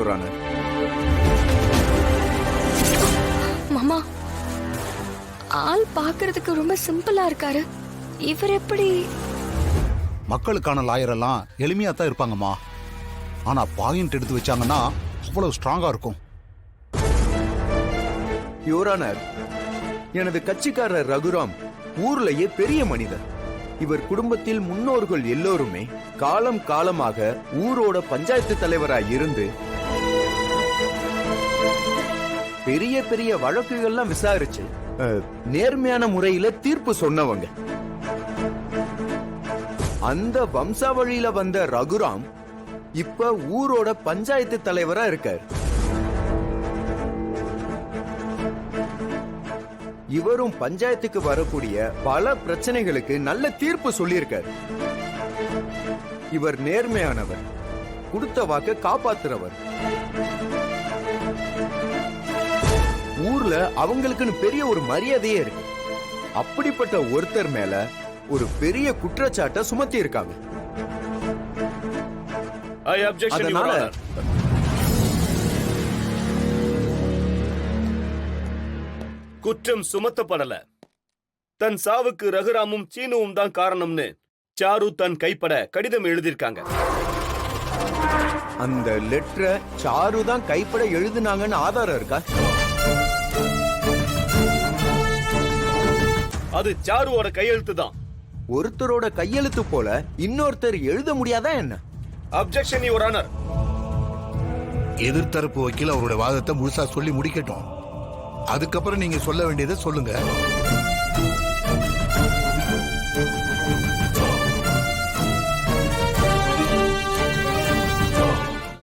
Your honour. மாமா, ஆள் பாக்குறதுக்கு ரொம்ப சிம்பிளா இருக்காரு. இவர் எப்படி? மக்களுக்கான லாயர் எல்லாம் எளிமையா தான் இருப்பாங்கம்மா. ஆனா பாயிண்ட் எடுத்து வச்சாங்கன்னா அவ்வளவு ஸ்ட்ராங்கா இருக்கும். யுவர் ஆனர், எனது கட்சிக்காரர் ரகுராம் ஊர்லயே பெரிய மனிதர். இவர் குடும்பத்தில் முன்னோர்கள் எல்லோருமே காலம் காலமாக ஊரோட பஞ்சாயத்து தலைவராய் இருந்து பெரிய பெரிய வழக்குகள்லாம் விசாரிச்சு நேர்மையான முறையில தீர்ப்பு சொன்னவங்க. அந்த வம்சாவழியில வந்த ரகுராம் இப்ப ஊரோட பஞ்சாயத்து தலைவரா இருக்கார். இவரும் பஞ்சாயத்துக்கு வரக்கூடிய பல பிரச்சனைகளுக்கு நல்ல தீர்ப்பு சொல்லியிருக்கார். இவர் நேர்மையானவர், கொடுத்த வாக்க காப்பாத்துறவர். ஊர்ல அவங்களுக்குன்னு பெரிய ஒரு மரியாதையே இருக்கு. அப்படிப்பட்ட ஒருத்தர் மேல ஒரு பெரிய குற்றச்சாட்டை சுமத்தி இருக்காங்க. அதனால குற்றம் சுமத்தப்படல. தன் சாவுக்கு ரகுராமும் சீனுவும் தான் காரணம்னு சாரு தன் கைப்பட கடிதம் எழுதியிருக்காங்க. அந்த லெட்டரை சாரு தான் கைப்பட எழுதினாங்கன்னு ஆதாரம் இருக்கா? அது சாருவோட கையெழுத்து தான். ஒருத்தரோட கையெழுத்து போல இன்னொருத்தர் எழுத முடியாதா என்ன? Objection your honour. எதிர்த்தரப்பு வக்கீல் அவருடைய வாதத்தை முழுசா சொல்லி முடிக்கட்டும். அதுக்கப்புறம் நீங்க சொல்ல வேண்டியதை சொல்லுங்க.